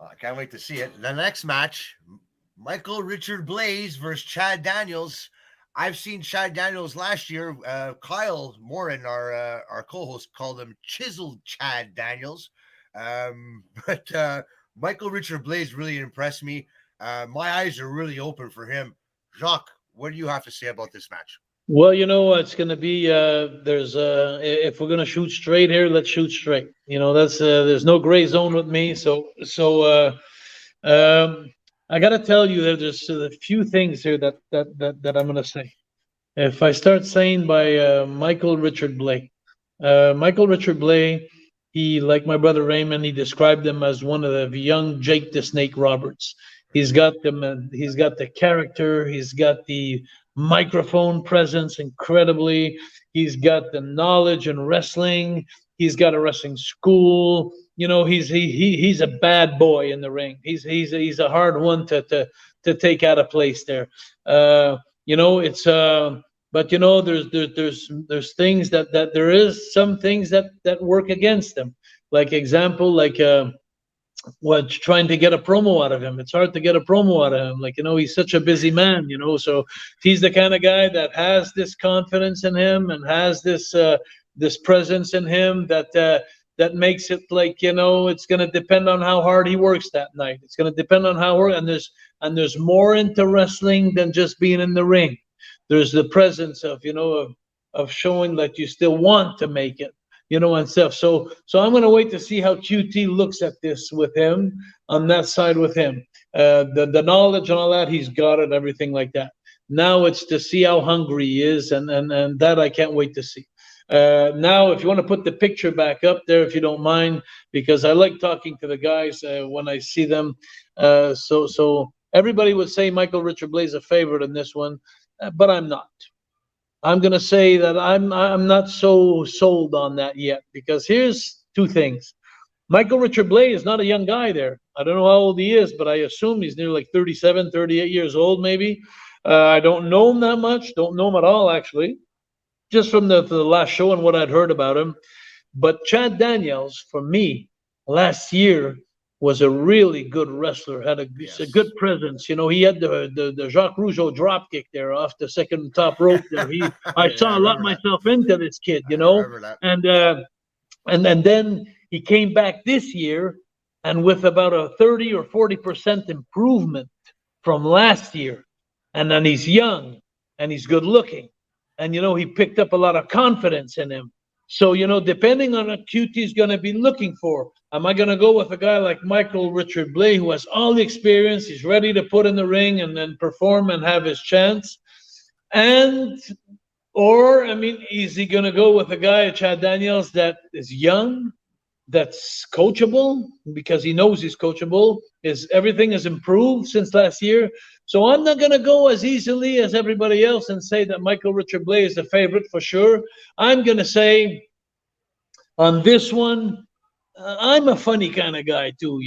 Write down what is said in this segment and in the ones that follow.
I can't wait to see it. The next match, Michael Richard Blais versus Chad Daniels. I've seen Chad Daniels last year. Kyle Morin, our co-host, called him Chiseled Chad Daniels. But Michael Richard Blais really impressed me. My eyes are really open for him. Jacques, what do you have to say about this match? Well, it's going to be if we're going to shoot straight here, let's shoot straight. That's there's no gray zone with me. So I got to tell you that there's a few things here that I'm going to say. If I start saying by Michael Richard Blais, Michael Richard Blais, he, like my brother Raymond, he described him as one of the young Jake the Snake Roberts. He's got them. He's got the character. He's got the microphone presence incredibly. He's got the knowledge in wrestling. He's got a wrestling school. He's a bad boy in the ring. He's a hard one to take out of place there. It's but there's things that there is some things that work against him. Like example, trying to get a promo out of him. It's hard to get a promo out of him. He's such a busy man, so he's the kind of guy that has this confidence in him and has this presence in him that makes it it's going to depend on how hard he works that night. It's going to depend on how hard, and there's more into wrestling than just being in the ring. There's the presence of showing that you still want to make it. And stuff. So I'm going to wait to see how QT looks at this with him, on that side with him. The knowledge and all that, he's got it, everything like that. Now it's to see how hungry he is, and that I can't wait to see. Now, if you want to put the picture back up there, if you don't mind, because I like talking to the guys when I see them. So everybody would say Michael Richard Blais a favorite in this one, but I'm not. I'm going to say that I'm not so sold on that yet, because here's two things. Michael Richard Blais is not a young guy there. I don't know how old he is, but I assume he's near 37, 38 years old maybe. I don't know him that much. Don't know him at all, actually, just from the last show and what I'd heard about him. But Chad Daniels, for me, last year, was a really good wrestler, had a good presence. He had the Jacques Rougeau drop kick there off the second top rope there. I saw a lot myself into this kid, and then he came back this year, and with about a 30 or 40% improvement from last year. And then he's young and he's good looking, and he picked up a lot of confidence in him. So, depending on what QT is going to be looking for, am I going to go with a guy like Michael Richard Blais, who has all the experience, he's ready to put in the ring and then perform and have his chance? Or, is he going to go with a guy, Chad Daniels, that is young, that's coachable, because he knows he's coachable, everything has improved since last year? So I'm not going to go as easily as everybody else and say that Michael Richard Blais is the favorite for sure. I'm going to say on this one, I'm a funny kind of guy too,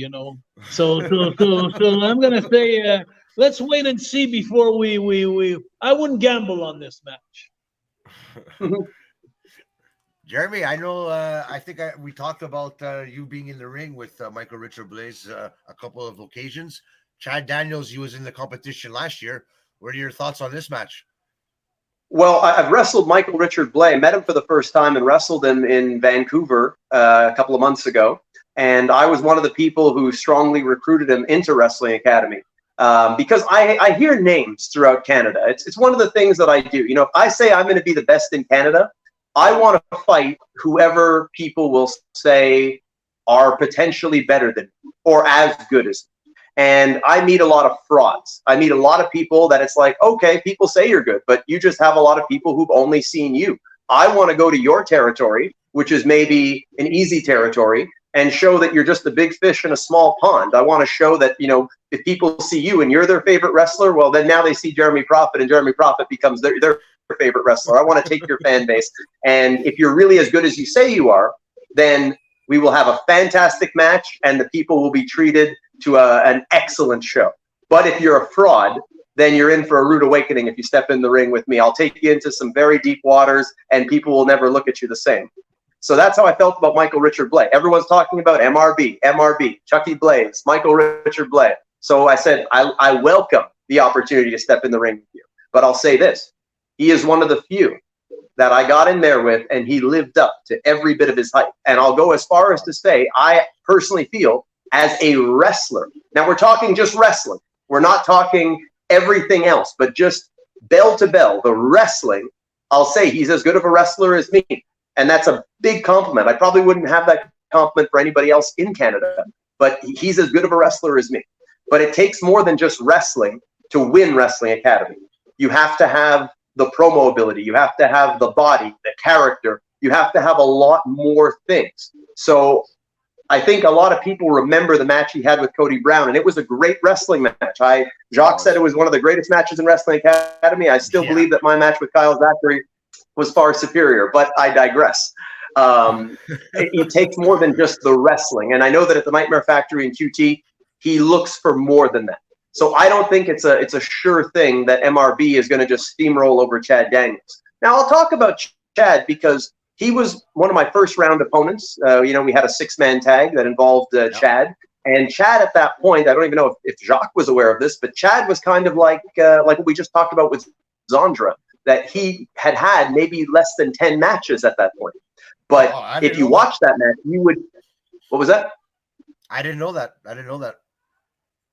So I'm going to say let's wait and see before we I wouldn't gamble on this match. Jeremy, I know. I think we talked about you being in the ring with Michael Richard Blais a couple of occasions. Chad Daniels, he was in the competition last year. What are your thoughts on this match? Well, I've wrestled Michael Richard Blais, met him for the first time and wrestled him in Vancouver a couple of months ago. And I was one of the people who strongly recruited him into Wrestling Academy because I hear names throughout Canada. It's one of the things that I do. If I say I'm going to be the best in Canada, I want to fight whoever people will say are potentially better than me or as good as me. And I meet a lot of frauds. I meet a lot of people that it's like, okay, people say you're good, but you just have a lot of people who've only seen you. I want to go to your territory, which is maybe an easy territory, and show that you're just a big fish in a small pond. I want to show that, if people see you and you're their favorite wrestler, well, then now they see Jeremy Prophet, and Jeremy Prophet becomes their favorite wrestler. I want to take your fan base. And if you're really as good as you say you are, then we will have a fantastic match, and the people will be treated to an excellent show. But if you're a fraud, then you're in for a rude awakening if you step in the ring with me. I'll take you into some very deep waters, and people will never look at you the same. So that's how I felt about Michael Richard Blais. Everyone's talking about MRB, Chucky Blais, Michael Richard Blais. So I said, I welcome the opportunity to step in the ring with you. But I'll say this, he is one of the few that I got in there with, and he lived up to every bit of his hype. And I'll go as far as to say, I personally feel as a wrestler, now we're talking just wrestling, we're not talking everything else, but just bell to bell, the wrestling, I'll say he's as good of a wrestler as me. And that's a big compliment. I probably wouldn't have that compliment for anybody else in Canada, but he's as good of a wrestler as me. But it takes more than just wrestling to win Wrestling Academy. You have to have the promo ability. You have to have the body, the character. You have to have a lot more things. So I think a lot of people remember the match he had with Cody Brown, and it was a great wrestling match. Jacques said it was one of the greatest matches in Wrestling Academy. I still believe that my match with Kyle Zachary was far superior, but I digress. It takes more than just the wrestling. And I know that at the Nightmare Factory in QT, he looks for more than that. So I don't think it's a sure thing that MRB is going to just steamroll over Chad Daniels. Now I'll talk about Chad because he was one of my first round opponents. We had a 6-man tag that involved Chad. And Chad at that point, I don't even know if Jacques was aware of this, but Chad was kind of like what we just talked about with Zandra, that he had maybe less than 10 matches at that point. But if you watch that match, you would, what was that? I didn't know that.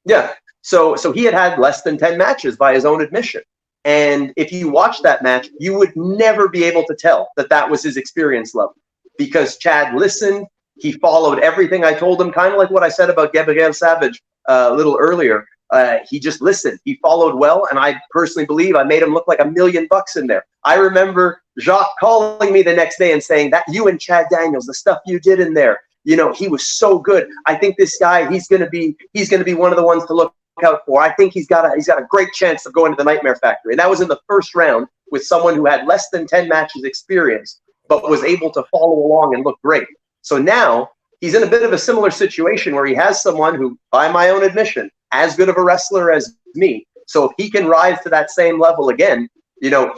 Yeah. So he had less than 10 matches by his own admission. And if you watch that match, you would never be able to tell that that was his experience level, because Chad listened. He followed everything I told him, kind of like what I said about Gabriel Savage a little earlier. He just listened. He followed well. And I personally believe I made him look like $1 million in there. I remember Jacques calling me the next day and saying that you and Chad Daniels, the stuff you did in there, he was so good. I think this guy, he's going to be one of the ones to look out for. I think he's got a great chance of going to the Nightmare Factory. And that was in the first round with someone who had less than 10 matches experience, but was able to follow along and look great. So now he's in a bit of a similar situation where he has someone who, by my own admission, as good of a wrestler as me. So if he can rise to that same level again,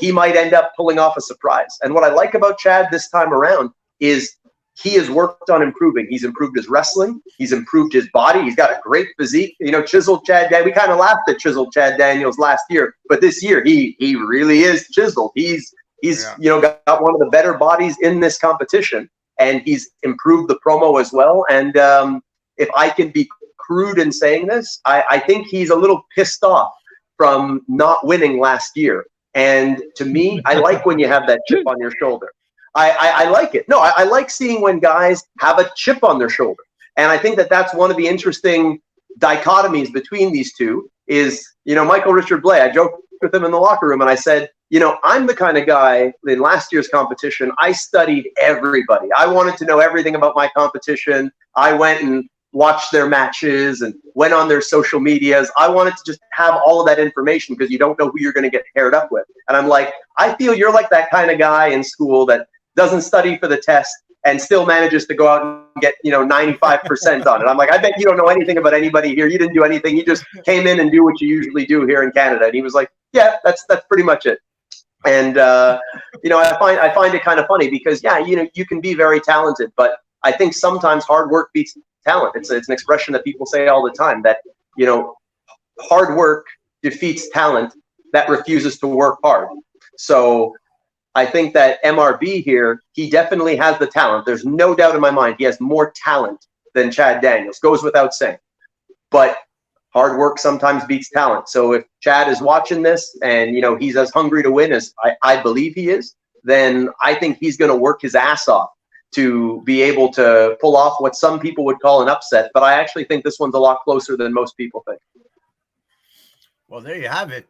he might end up pulling off a surprise. And what I like about Chad this time around is he has worked on improving. He's improved his wrestling. He's improved his body. He's got a great physique. Chiseled Chad Daniels. We kind of laughed at Chiseled Chad Daniels last year, but this year he really is chiseled. He's got one of the better bodies in this competition, and he's improved the promo as well. And if I can be crude in saying this, I think he's a little pissed off from not winning last year. And to me, I like when you have that chip on your shoulder. I like it. No, I like seeing when guys have a chip on their shoulder. And I think that that's one of the interesting dichotomies between these two is, Michael Richard Blais, I joked with him in the locker room and I said, I'm the kind of guy in last year's competition, I studied everybody. I wanted to know everything about my competition. I went and watched their matches and went on their social medias. I wanted to just have all of that information because you don't know who you're going to get paired up with. And I'm like, I feel you're like that kind of guy in school that doesn't study for the test and still manages to go out and get, 95% on it. I'm like, I bet you don't know anything about anybody here. You didn't do anything. You just came in and do what you usually do here in Canada. And he was like, yeah, that's pretty much it. And, I find it kind of funny because, you can be very talented, but I think sometimes hard work beats talent. It's an expression that people say all the time that, hard work defeats talent that refuses to work hard. So I think that MRB here, he definitely has the talent. There's no doubt in my mind he has more talent than Chad Daniels, goes without saying. But hard work sometimes beats talent. So if Chad is watching this and, he's as hungry to win as I believe he is, then I think he's going to work his ass off to be able to pull off what some people would call an upset. But I actually think this one's a lot closer than most people think. Well, there you have it.